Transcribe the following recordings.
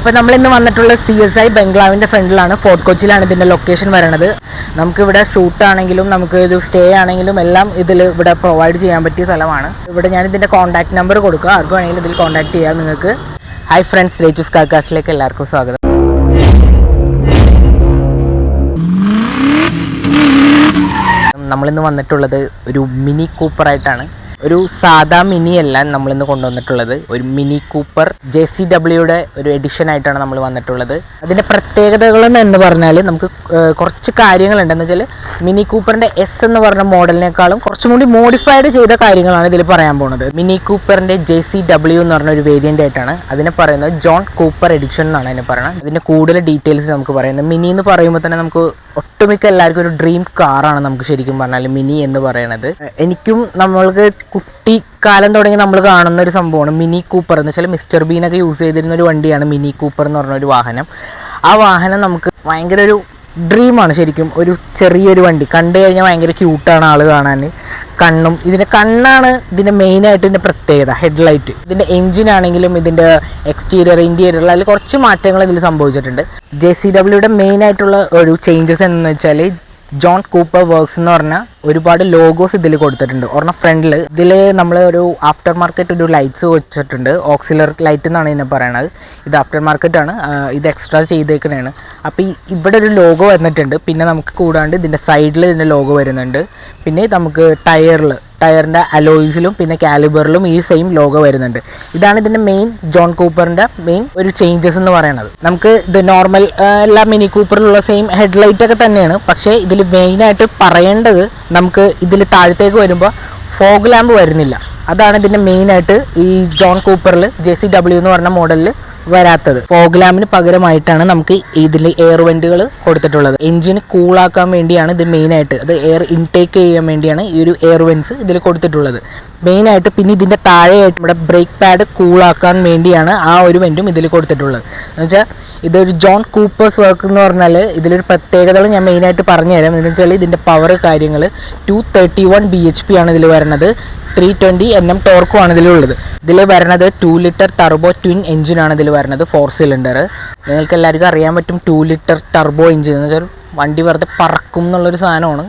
അപ്പോൾ നമ്മളിന്ന് വന്നിട്ടുള്ള CSI ബംഗ്ലാവിൻ്റെ ഫ്രണ്ടിലാണ്. ഫോർട്ട് കൊച്ചിയിലാണ് ഇതിൻ്റെ ലൊക്കേഷൻ വരുന്നത്. നമുക്കിവിടെ ഷൂട്ടാണെങ്കിലും നമുക്ക് ഇത് സ്റ്റേ ആണെങ്കിലും എല്ലാം ഇവിടെ പ്രൊവൈഡ് ചെയ്യാൻ പറ്റിയ സ്ഥലമാണ്. ഇവിടെ ഞാൻ ഇതിൻ്റെ കോൺടാക്ട് നമ്പർ കൊടുക്കുക, ആർക്കും വേണമെങ്കിലും ഇതിൽ കോൺടാക്ട് ചെയ്യാം നിങ്ങൾക്ക്. ഹായ് ഫ്രണ്ട്സ്, rechuscarcastലേക്ക് എല്ലാവർക്കും സ്വാഗതം. നമ്മളിന്ന് വന്നിട്ടുള്ളത് ഒരു മിനി കൂപ്പറായിട്ടാണ്. ഒരു സാധാ മിനി അല്ല നമ്മളിന്ന് കൊണ്ടുവന്നിട്ടുള്ളത്, ഒരു മിനി കൂപ്പർ JCWയുടെ ഒരു എഡിഷൻ ആയിട്ടാണ് നമ്മൾ വന്നിട്ടുള്ളത്. അതിൻ്റെ പ്രത്യേകതകൾ എന്ന് പറഞ്ഞാൽ നമുക്ക് കുറച്ച് കാര്യങ്ങളുണ്ടെന്ന് വെച്ചാൽ മിനി കൂപ്പറിൻ്റെ S എന്ന് പറഞ്ഞ മോഡലിനേക്കാളും കുറച്ചും കൂടി മോഡിഫൈഡ് ചെയ്ത കാര്യങ്ങളാണ് ഇതിൽ പറയാൻ പോകുന്നത്. മിനി കൂപ്പറിൻ്റെ JCW എന്ന് പറഞ്ഞ ഒരു വേരിയൻ്റ് ആയിട്ടാണ് അതിനെ പറയുന്നത്. ജോൺ കൂപ്പർ എഡിഷൻ എന്നാണ് അതിനെ പറയുന്നത്. അതിൻ്റെ കൂടുതൽ ഡീറ്റെയിൽസ് നമുക്ക് പറയുന്നത്. മിനി എന്ന് പറയുമ്പോൾ തന്നെ നമുക്ക് ഒട്ടുമിക്ക എല്ലാവർക്കും ഒരു ഡ്രീം കാറാണ് നമുക്ക് ശരിക്കും പറഞ്ഞാൽ മിനി എന്ന് പറയുന്നത്. എനിക്കും നമ്മൾക്ക് കുട്ടിക്കാലം തുടങ്ങി നമ്മൾ കാണുന്ന ഒരു സംഭവമാണ് മിനി കൂപ്പർ എന്ന് വെച്ചാൽ മിസ്റ്റർ ബീനൊക്കെ യൂസ് ചെയ്തിരുന്ന ഒരു വണ്ടിയാണ് മിനി കൂപ്പർ എന്ന് പറഞ്ഞൊരു വാഹനം. ആ വാഹനം നമുക്ക് ഭയങ്കര ഒരു ഡ്രീമാണ് ശരിക്കും. ഒരു ചെറിയൊരു വണ്ടി കണ്ടു കഴിഞ്ഞാൽ ഭയങ്കര ക്യൂട്ടാണ് ആൾ കാണാൻ. ഇതിൻ്റെ കണ്ണാണ് ഇതിൻ്റെ മെയിനായിട്ട് ഇതിൻ്റെ പ്രത്യേകത. ഹെഡ്ലൈറ്റ്, ഇതിൻ്റെ എഞ്ചിനാണെങ്കിലും ഇതിൻ്റെ എക്സ്റ്റീരിയർ ഇൻറ്റീരിയർ അതിൽ കുറച്ച് മാറ്റങ്ങൾ ഇതിൽ സംഭവിച്ചിട്ടുണ്ട്. JCWയുടെ മെയിനായിട്ടുള്ള ഒരു ചേഞ്ചസ് എന്ന് വെച്ചാൽ ജോൺ കൂപ്പർ വർക്ക്സ് എന്ന് പറഞ്ഞാൽ ഒരുപാട് ലോഗോസ് ഇതിൽ കൊടുത്തിട്ടുണ്ട്. ഒരെണ്ണം ഫ്രണ്ടിൽ ഇതിൽ നമ്മൾ ഒരു ആഫ്റ്റർ മാർക്കറ്റ് ഒരു ലൈറ്റ്സ് വെച്ചിട്ടുണ്ട്. ഓക്സിലർ ലൈറ്റ് എന്നാണ് ഇതിനെ പറയണത്. ഇത് ആഫ്റ്റർ മാർക്കറ്റാണ്, ഇത് എക്സ്ട്രാ ചെയ്തേക്കണതാണ്. അപ്പോൾ ഇവിടെ ഒരു ലോഗോ വന്നിട്ടുണ്ട്. പിന്നെ നമുക്ക് കൂടാണ്ട് ഇതിൻ്റെ സൈഡിൽ ഇതിൻ്റെ ലോഗോ വരുന്നുണ്ട്. പിന്നെ നമുക്ക് ടയറിൻ്റെ അലോയ്സിലും പിന്നെ കാലിബറിലും ഈ സെയിം ലോഗോ വരുന്നുണ്ട്. ഇതാണ് ഇതിൻ്റെ മെയിൻ ജോൺ കൂപ്പറിൻ്റെ മെയിൻ ഒരു ചേഞ്ചസ് എന്ന് പറയുന്നത്. നമുക്ക് ഇത് നോർമൽ എല്ലാ മിനി കൂപ്പറിലുള്ള സെയിം ഹെഡ്ലൈറ്റ് ഒക്കെ തന്നെയാണ്. പക്ഷേ ഇതിൽ മെയിനായിട്ട് പറയേണ്ടത് നമുക്ക് ഇതിൽ താഴത്തേക്ക് വരുമ്പോൾ ഫോഗ് ലാമ്പ് വരുന്നില്ല. അതാണ് ഇതിൻ്റെ മെയിനായിട്ട് ഈ ജോൺ കൂപ്പറിൽ JCW എന്ന് പറഞ്ഞ മോഡലിൽ വരാത്തത്. ഫോഗ് ലാമ്പിന് പകരമായിട്ടാണ് നമുക്ക് ഇതിൽ എയർ വെൻറ്റുകൾ കൊടുത്തിട്ടുള്ളത്. എഞ്ചിന് കൂളാക്കാൻ വേണ്ടിയാണ് ഇത് മെയിനായിട്ട്. അത് എയർ ഇൻടേക്ക് ചെയ്യാൻ വേണ്ടിയാണ് ഈ ഒരു എയർ വെൻറ്റ്സ് ഇതിൽ കൊടുത്തിട്ടുള്ളത് മെയിനായിട്ട്. പിന്നെ ഇതിൻ്റെ താഴെയായിട്ട് നമ്മുടെ ബ്രേക്ക് പാഡ് കൂളാക്കാൻ വേണ്ടിയാണ് ആ ഒരു വെൻറ്റും ഇതിൽ കൊടുത്തിട്ടുള്ളത്. എന്ന് വെച്ചാൽ ഇതൊരു ജോൺ കൂപ്പേഴ്സ് വർക്ക് എന്ന് പറഞ്ഞാൽ ഇതിലൊരു പ്രത്യേകതകൾ ഞാൻ മെയിനായിട്ട് പറഞ്ഞു തരാം. എന്ന് വെച്ചാൽ ഇതിൻ്റെ പവർ കാര്യങ്ങൾ 231 bhp ആണ് ഇതിൽ വരുന്നത്. 320 Nm ടോർക്കുമാണ് ഇതിലുള്ളത്. ഇതിൽ വരുന്നത് 2 ലിറ്റർ ടർബോ ട്വിൻ എഞ്ചിനാണ് ഇതിൽ വരുന്നത്, 4 സിലിണ്ടർ. നിങ്ങൾക്ക് എല്ലാവർക്കും അറിയാൻ പറ്റും 2 ലിറ്റർ ടർബോ എഞ്ചിൻ എന്ന് വെച്ചാൽ വണ്ടി വെറുതെ പറക്കും എന്നുള്ളൊരു സാധനമാണ്.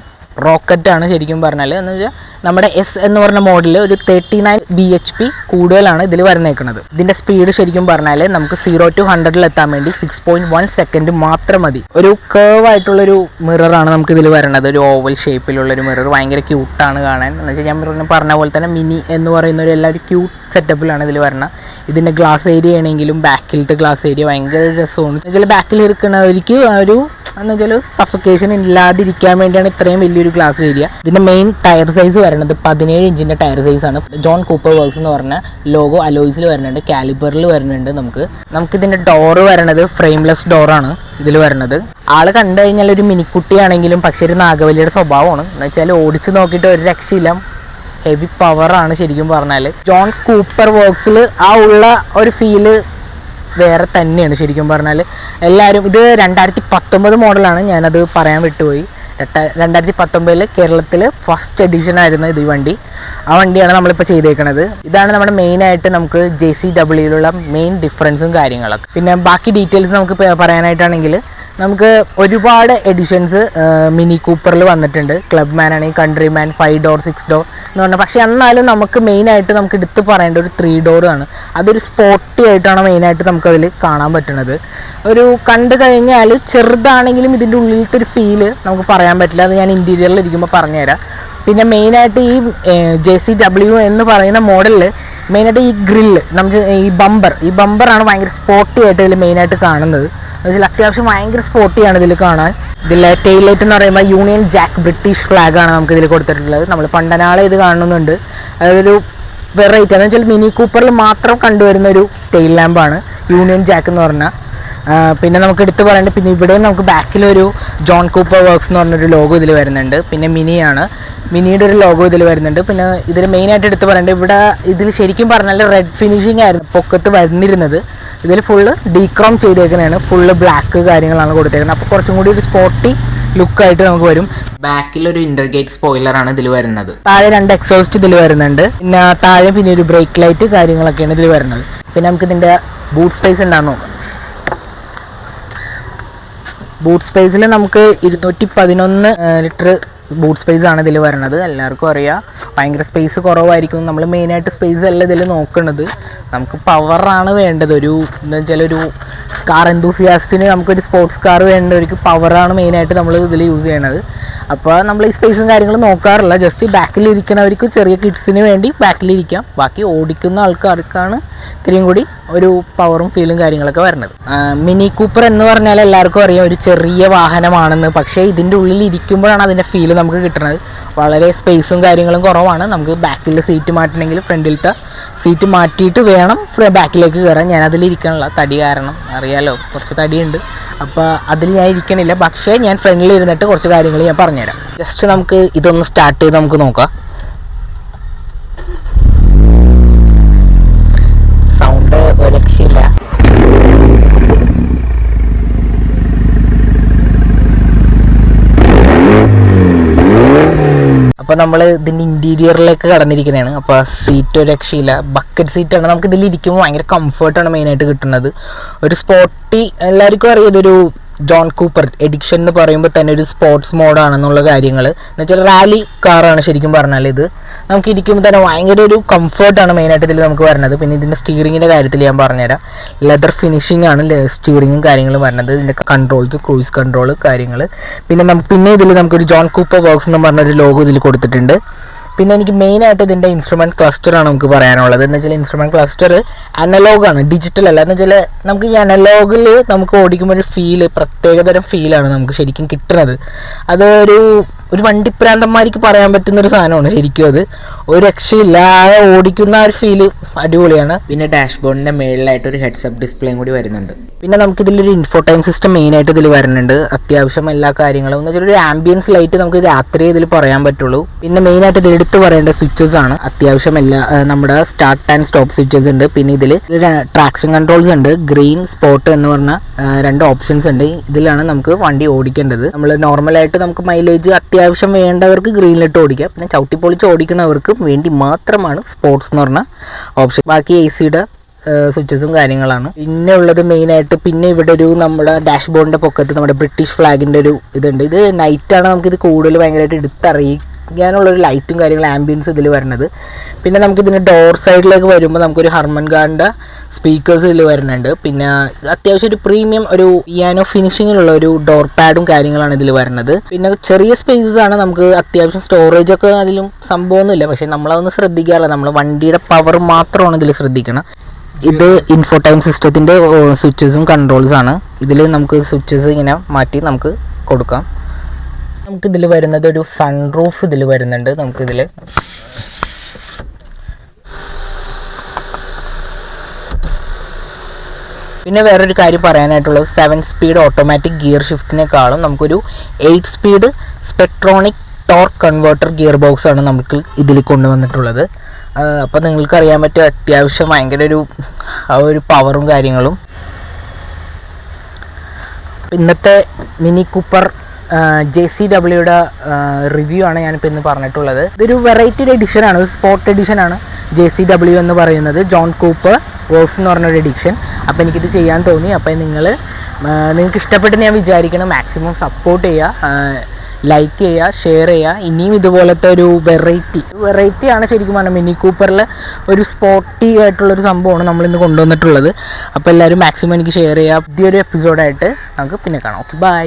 റോക്കറ്റാണ് ശരിക്കും പറഞ്ഞാൽ. എന്ന് വെച്ചാൽ നമ്മുടെ S എന്ന് പറഞ്ഞ മോഡലിൽ ഒരു 39 bhp കൂടുതലാണ് ഇതിൽ വരുന്നേക്കുന്നത്. ഇതിൻ്റെ സ്പീഡ് ശരിക്കും പറഞ്ഞാൽ നമുക്ക് 0 to 100 എത്താൻ വേണ്ടി 6.1 സെക്കൻഡ് മാത്രം മതി. ഒരു കേർവ് ആയിട്ടുള്ളൊരു മിററാണ് നമുക്ക് ഇതിൽ വരുന്നത്, ഒരു ഓവൽ ഷേപ്പിലുള്ളൊരു മിറർ. ഭയങ്കര ക്യൂട്ടാണ് കാണാൻ. എന്ന് വെച്ചാൽ ഞാൻ പറഞ്ഞ പോലെ തന്നെ മിനി എന്ന് പറയുന്ന ഒരു ക്യൂട്ട് സെറ്റപ്പിലാണ് ഇതിൽ വരുന്നത്. ഇതിൻ്റെ ഗ്ലാസ് ഏരിയ ആണെങ്കിലും ബാക്കിലത്തെ ഗ്ലാസ് ഏരിയ ഭയങ്കര രസമാണ്. എന്ന് വെച്ചാൽ ബാക്കിൽ ഇരിക്കുന്നവർക്ക് ഒരു എന്ന് വെച്ചാൽ സഫക്കേഷൻ ഇല്ലാതിരിക്കാൻ വേണ്ടിയാണ് ഇത്രയും വലിയൊരു ഗ്ലാസ് ഏരിയ. ഇതിൻ്റെ മെയിൻ ടയർ സൈസ് വരുന്നത് 17 ഇഞ്ചിൻ്റെ ടയർ സൈസാണ്. ജോൺ കൂപ്പർ വർക്ക്സ് എന്ന് പറഞ്ഞ ലോഗോ അലോയ്സിൽ വരുന്നുണ്ട്, കാലിബറിൽ വരുന്നുണ്ട്. നമുക്കിതിൻ്റെ ഡോറ് വരുന്നത് ഫ്രെയിംലെസ് ഡോറാണ് ഇതിൽ വരുന്നത്. ആൾ കണ്ടു കഴിഞ്ഞാൽ ഒരു മിനിക്കുട്ടിയാണെങ്കിലും പക്ഷേ ഒരു നാഗവല്ലിയുടെ സ്വഭാവമാണ്. എന്ന് വെച്ചാൽ ഓടിച്ച് നോക്കിയിട്ട് ഒരു രക്ഷയില്ല, ഹെവി പവറാണ് ശരിക്കും പറഞ്ഞാൽ. ജോൺ കൂപ്പർ വർക്ക്സിൽ ആ ഉള്ള ഒരു ഫീല് വേറെ തന്നെയാണ് ശരിക്കും പറഞ്ഞാൽ. എല്ലാവരും ഇത് 2019 മോഡലാണ്, ഞാനത് പറയാൻ വിട്ടുപോയി. 2019 കേരളത്തിൽ ഫസ്റ്റ് എഡിഷൻ ആയിരുന്നു ഇത് വണ്ടി. ആ വണ്ടിയാണ് നമ്മളിപ്പോൾ ചെയ്തേക്കുന്നത്. ഇതാണ് നമ്മുടെ മെയിനായിട്ട് നമുക്ക് JCWയിലുള്ള മെയിൻ ഡിഫറൻസും കാര്യങ്ങളൊക്കെ. പിന്നെ ബാക്കി ഡീറ്റെയിൽസ് നമുക്ക് പറയാനായിട്ടാണെങ്കിൽ നമുക്ക് ഒരുപാട് എഡിഷൻസ് മിനി കൂപ്പറിൽ വന്നിട്ടുണ്ട്. ക്ലബ് മാൻ ആണെങ്കിൽ കൺട്രി മാൻ, 5 ഡോർ 6 ഡോർ എന്ന് പറഞ്ഞാൽ. പക്ഷേ എന്നാലും നമുക്ക് മെയിനായിട്ട് നമുക്ക് എടുത്ത് പറയേണ്ട ഒരു 3 ഡോർ ആണ്. അതൊരു സ്പോർട്ടി ആയിട്ടാണ് മെയിനായിട്ട് നമുക്കതിൽ കാണാൻ പറ്റുന്നത്. ഒരു കണ്ടു കഴിഞ്ഞാൽ ചെറുതാണെങ്കിലും ഇതിൻ്റെ ഉള്ളിലത്തെ ഒരു ഫീല് നമുക്ക് പറയാൻ പറ്റില്ല. അത് ഞാൻ ഇൻറ്റീരിയറിൽ ഇരിക്കുമ്പോൾ പറഞ്ഞുതരാം. പിന്നെ മെയിനായിട്ട് ഈ JCW എന്ന് പറയുന്ന മോഡലിൽ മെയിനായിട്ട് ഈ ഗ്രില്ല്, നമുക്ക് ഈ ബമ്പറാണ് ഭയങ്കര സ്പോർട്ടി ആയിട്ട് ഇതിൽ മെയിനായിട്ട് കാണുന്നത്. അതിൽ അത്യാവശ്യം ഭയങ്കര സ്പോർട്ടിയാണ് ഇതിൽ കാണാൻ. ഇതിൽ ടെയിൽ ലൈറ്റ് എന്ന് പറയുമ്പോൾ യൂണിയൻ ജാക്ക് ബ്രിട്ടീഷ് ഫ്ലാഗാണ് നമുക്ക് ഇതിൽ കൊടുത്തിട്ടുള്ളത്. നമ്മൾ പണ്ടനാളെ ഇത് കാണുന്നുണ്ട്. അതൊരു വെറൈറ്റി എന്ന് വെച്ചാൽ മിനി കൂപ്പറിൽ മാത്രം കണ്ടുവരുന്ന ഒരു ടെയിൽ ലാമ്പാണ് യൂണിയൻ ജാക്ക് എന്ന് പറഞ്ഞാൽ. പിന്നെ നമുക്ക് എടുത്ത് പറയേണ്ടത്, പിന്നെ ഇവിടെയും നമുക്ക് ബാക്കിലൊരു ജോൺ കൂപ്പർ വർക്ക്സ് എന്ന് പറഞ്ഞൊരു ലോഗോ ഇതിൽ വരുന്നുണ്ട്. പിന്നെ മിനിയുടെ ഒരു ലോഗോ ഇതിൽ വരുന്നുണ്ട്. പിന്നെ ഇതിൽ മെയിനായിട്ട് എടുത്ത് പറയേണ്ടത്, ഇവിടെ ഇതിൽ ശരിക്കും പറഞ്ഞാൽ റെഡ് ഫിനിഷിംഗ് ആയിരുന്നു പൊക്കത്ത് വരുന്നിരുന്നത്. ഇതിൽ ഫുള്ള് ഡീക്രോം ചെയ്തേക്കുന്നതാണ്, ഫുള്ള് ബ്ലാക്ക് കാര്യങ്ങളാണ് കൊടുത്തേക്കുന്നത്. അപ്പോൾ കുറച്ചും കൂടി ഒരു സ്പോർട്ടി ലുക്കായിട്ട് നമുക്ക് വരും. ബാക്കിലൊരു ഇന്റർഗേറ്റ് സ്പോയിലറാണ് ഇതിൽ വരുന്നത്. താഴെ 2 എക്സോസ്റ്റ് ഇതിൽ വരുന്നുണ്ട്. പിന്നെ താഴെ പിന്നെ ഒരു ബ്രേക്ക് ലൈറ്റ് കാര്യങ്ങളൊക്കെയാണ് ഇതിൽ വരുന്നത്. പിന്നെ നമുക്ക് ഇതിൻ്റെ ബൂട്ട് സ്പേസ് ഉണ്ടാകുന്നു. ബൂട്ട് സ്പേസിൽ നമുക്ക് 211 ലിറ്റർ ബൂട്ട് സ്പേസ് ആണ് ഇതിൽ വരുന്നത്. എല്ലാവർക്കും അറിയാം ഭയങ്കര സ്പേസ് കുറവായിരിക്കും. നമ്മൾ മെയിനായിട്ട് സ്പേസ് അല്ല ഇതിൽ നോക്കുന്നത്, നമുക്ക് പവറാണ് വേണ്ടത്. എന്താ വെച്ചാൽ ഒരു കാർ എന്തൂസിയാസ്റ്റിന് നമുക്കൊരു സ്പോർട്സ് കാർ വേണ്ടവർക്ക് പവറാണ് മെയിനായിട്ട് നമ്മൾ ഇതിൽ യൂസ് ചെയ്യണത്. അപ്പോൾ നമ്മൾ ഈ സ്പേസും കാര്യങ്ങളും നോക്കാറില്ല. ജസ്റ്റ് ബാക്കിലിരിക്കുന്നവർക്ക്, ചെറിയ കിഡ്സിന് വേണ്ടി ബാക്കിലിരിക്കാം. ബാക്കി ഓടിക്കുന്ന ആൾക്കാർക്കാണ് ഇത്രയും കൂടി ഒരു പവറും ഫീലും കാര്യങ്ങളൊക്കെ വരുന്നത്. മിനി കൂപ്പർ എന്ന് പറഞ്ഞാൽ എല്ലാവർക്കും അറിയാം ഒരു ചെറിയ വാഹനമാണെന്ന്. പക്ഷേ ഇതിൻ്റെ ഉള്ളിൽ ഇരിക്കുമ്പോഴാണ് അതിൻ്റെ ഫീല് നമുക്ക് കിട്ടുന്നത്. വളരെ സ്പേസും കാര്യങ്ങളും കുറവാണ്. നമുക്ക് ബാക്കിൽ സീറ്റ് മാറ്റണമെങ്കിൽ ഫ്രണ്ടിലത്തെ സീറ്റ് മാറ്റിയിട്ട് വേണം ബാക്കിലേക്ക് കയറാൻ. ഞാനതിലിരിക്കണില്ല, തടി കാരണം. അറിയാലോ കുറച്ച് തടിയുണ്ട്, അപ്പോൾ അതിൽ ഞാൻ ഇരിക്കണില്ല. പക്ഷേ ഞാൻ ഫ്രണ്ടിൽ ഇരുന്നിട്ട് കുറച്ച് കാര്യങ്ങൾ ഞാൻ പറഞ്ഞുതരാം. ജസ്റ്റ് നമുക്ക് ഇതൊന്ന് സ്റ്റാർട്ട് ചെയ്ത് നമുക്ക് നോക്കാം. സൗണ്ട് ഒരു രക്ഷയില്ല. അപ്പോൾ നമ്മൾ ഇതിൻ്റെ ഇൻറ്റീരിയറിലേക്ക് കടന്നിരിക്കുന്നതാണ്. അപ്പോൾ സീറ്റ് ഒരു രക്ഷയില്ല, ബക്കറ്റ് സീറ്റാണ്. നമുക്ക് ഇതിൽ ഇരിക്കുമ്പോൾ ഭയങ്കര കംഫർട്ടാണ് മെയിനായിട്ട് കിട്ടുന്നത്. ഒരു സ്പോർട്ടി, എല്ലാവർക്കും അറിയാം ഇതൊരു ജോൺ കൂപ്പർ എഡിക്ഷൻ എന്ന് പറയുമ്പോൾ തന്നെ ഒരു സ്പോർട്സ് മോഡാണെന്നുള്ള കാര്യങ്ങൾ. എന്ന് വെച്ചാൽ റാലി കാറാണ് ശരിക്കും പറഞ്ഞാൽ. ഇത് നമുക്ക് ഇരിക്കുമ്പോൾ തന്നെ ഭയങ്കര ഒരു കംഫർട്ടാണ് മെയിനായിട്ട് ഇതിൽ നമുക്ക് വരുന്നത്. പിന്നെ ഇതിൻ്റെ സ്റ്റിയറിങ്ങിൻ്റെ കാര്യത്തിൽ ഞാൻ പറഞ്ഞുതരാം. ലെതർ ഫിനിഷിംഗ് ആണ് സ്റ്റിയറിങ്ങും കാര്യങ്ങളും വരുന്നത്. ഇതിൻ്റെ കൺട്രോൾസ്, ക്രൂയിസ് കൺട്രോൾ കാര്യങ്ങൾ. പിന്നെ ഇതിൽ നമുക്കൊരു ജോൺ കൂപ്പർ വർക്ക്സ് എന്ന് പറഞ്ഞൊരു ലോഗോ ഇതിൽ കൊടുത്തിട്ടുണ്ട്. പിന്നെ എനിക്ക് മെയിനായിട്ട് ഇതിൻ്റെ ഇൻസ്ട്രുമെൻറ്റ് ക്ലസ്റ്ററാണ് നമുക്ക് പറയാനുള്ളത്. എന്ന് വെച്ചാൽ ഇൻസ്ട്രുമെൻറ്റ് ക്ലസ്റ്റർ അനലോഗാണ്, ഡിജിറ്റൽ അല്ല. എന്ന് വെച്ചാൽ നമുക്ക് ഈ അനലോഗിൽ നമുക്ക് ഓടിക്കുമ്പോൾ ഒരു ഫീല്, പ്രത്യേകതരം ഫീലാണ് നമുക്ക് ശരിക്കും കിട്ടുന്നത്. അത് ഒരു വണ്ടിപ്രാന്തന്മാർക്ക് പറയാൻ പറ്റുന്നൊരു സാധനമാണ് ശരിക്കും. അത് ഒരു രക്ഷയില്ല, ഓടിക്കുന്ന ആ ഒരു ഫീല് അടിപൊളിയാണ്. പിന്നെ ഡാഷ്ബോർഡിൻ്റെ മേളിലായിട്ട് ഒരു ഹെഡ്സപ്പ് ഡിസ്പ്ലേയും കൂടി വരുന്നുണ്ട്. പിന്നെ നമുക്കിതിലൊരു ഇൻഫോടൈം സിസ്റ്റം മെയിനായിട്ട് ഇതിൽ വരുന്നുണ്ട്. അത്യാവശ്യം എല്ലാ കാര്യങ്ങളും എന്ന് വെച്ചാൽ ഒരു ആംബിയൻസ് ലൈറ്റ് നമുക്ക് രാത്രി ഇതിൽ പറയാൻ പറ്റുള്ളൂ. പിന്നെ മെയിനായിട്ട് ഇത് എടുത്ത് പറയേണ്ട സ്വിച്ചസ് ആണ്. അത്യാവശ്യം എല്ലാ നമ്മുടെ സ്റ്റാർട്ട് ആൻഡ് സ്റ്റോപ്പ് സ്വിച്ചസ് ഉണ്ട്. പിന്നെ ഇതിൽ ട്രാക്ഷൻ കൺട്രോൾസ് ഉണ്ട്. ഗ്രീൻ, സ്പോട്ട് എന്ന് പറഞ്ഞ 2 ഓപ്ഷൻസ് ഉണ്ട്. ഇതിലാണ് നമുക്ക് വണ്ടി ഓടിക്കേണ്ടത്. നമ്മൾ നോർമലായിട്ട് നമുക്ക് മൈലേജ് അത്യാവശ്യം വേണ്ടവർക്ക് ഗ്രീനിലിട്ട് ഓടിക്കാം. പിന്നെ ചവിട്ടിപ്പൊളിച്ച് ഓടിക്കുന്നവർക്ക് വേണ്ടി മാത്രമാണ് സ്പോർട്സ് എന്ന് പറഞ്ഞ ഓപ്ഷൻ. ബാക്കി AC-യുടെ സ്വിച്ചസും കാര്യങ്ങളാണ്. പിന്നെ ഉള്ളത് മെയിനായിട്ട്, പിന്നെ ഇവിടെ നമ്മുടെ ഡാഷ്ബോർഡിൻ്റെ പൊക്കത്ത് നമ്മുടെ ബ്രിട്ടീഷ് ഫ്ലാഗിൻ്റെ ഒരു ഇതുണ്ട്. ഇത് നൈറ്റാണ് നമുക്കിത് കൂടുതൽ ഭയങ്കരമായിട്ട് എടുത്തറിയിക്കാനുള്ളൊരു ലൈറ്റും കാര്യങ്ങളും ആംബിയൻസ് ഇതിൽ വരുന്നത്. പിന്നെ നമുക്കിതിൻ്റെ ഡോർ സൈഡിലേക്ക് വരുമ്പോൾ നമുക്കൊരു ഹർമൻഗാൻ്റെ സ്പീക്കേഴ്സ് ഇതിൽ വരുന്നുണ്ട്. പിന്നെ അത്യാവശ്യം ഒരു പ്രീമിയം ഒരു പിയാനോ ഫിനിഷിങ്ങിലുള്ള ഒരു ഡോർ പാഡും കാര്യങ്ങളാണ് ഇതിൽ വരുന്നത്. പിന്നെ ചെറിയ സ്പേസസ് ആണ്, നമുക്ക് അത്യാവശ്യം സ്റ്റോറേജ് ഒക്കെ അതിലും സംഭവമൊന്നുമില്ല. പക്ഷേ നമ്മളതൊന്നും ശ്രദ്ധിക്കാറില്ല, നമ്മൾ വണ്ടിയുടെ പവർ മാത്രമാണ് ഇതിൽ ശ്രദ്ധിക്കണം. ഇത് ഇൻഫോടൈം സിസ്റ്റത്തിൻ്റെ സ്വിച്ചസും കൺട്രോൾസ് ആണ്. ഇതിൽ നമുക്ക് സ്വിച്ചസ് ഇങ്ങനെ മാറ്റി നമുക്ക് കൊടുക്കാം. നമുക്കിതിൽ വരുന്നത് ഒരു സൺറൂഫ് ഇതിൽ വരുന്നുണ്ട്. നമുക്കിതിൽ പിന്നെ വേറൊരു കാര്യം പറയാനായിട്ടുള്ളത് 7 സ്പീഡ് ഓട്ടോമാറ്റിക് ഗിയർ ഷിഫ്റ്റിനേക്കാളും നമുക്കൊരു 8 speed steptronic torque converter gear box ആണ് നമുക്ക് ഇതിൽ കൊണ്ടുവന്നിട്ടുള്ളത്. അപ്പോൾ നിങ്ങൾക്ക് അറിയാൻ പറ്റും അത്യാവശ്യം ഭയങ്കര ഒരു പവറും കാര്യങ്ങളും. ഇന്നത്തെ മിനി കൂപ്പർ JCWയുടെ റിവ്യൂ ആണ് ഞാനിപ്പോൾ ഇന്ന് പറഞ്ഞിട്ടുള്ളത്. ഇതൊരു വെറൈറ്റി എഡിഷനാണ്, ഒരു സ്പോർട്ട് എഡിഷനാണ് JCW എന്ന് പറയുന്നത്. ജോൺ കൂപ്പർ വേഴ്സ് എന്ന് പറഞ്ഞൊരു എഡിഷൻ. അപ്പോൾ എനിക്കിത് ചെയ്യാൻ തോന്നി. അപ്പോൾ നിങ്ങൾക്ക് ഇഷ്ടപ്പെട്ട് ഞാൻ വിചാരിക്കണം. മാക്സിമം സപ്പോർട്ട് ചെയ്യുക, ലൈക്ക് ചെയ്യുക, ഷെയർ ചെയ്യുക. ഇനിയും ഇതുപോലത്തെ ഒരു വെറൈറ്റി ആണ് ശരിക്കും പറഞ്ഞാൽ. മിനി കൂപ്പറിൽ ഒരു സ്പോർട്ടി ആയിട്ടുള്ളൊരു സംഭവമാണ് നമ്മളിന്ന് കൊണ്ടുവന്നിട്ടുള്ളത്. അപ്പോൾ എല്ലാവരും മാക്സിമം എനിക്ക് ഷെയർ ചെയ്യുക. പുതിയൊരു എപ്പിസോഡായിട്ട് നമുക്ക് പിന്നെ കാണാം. Okay, by.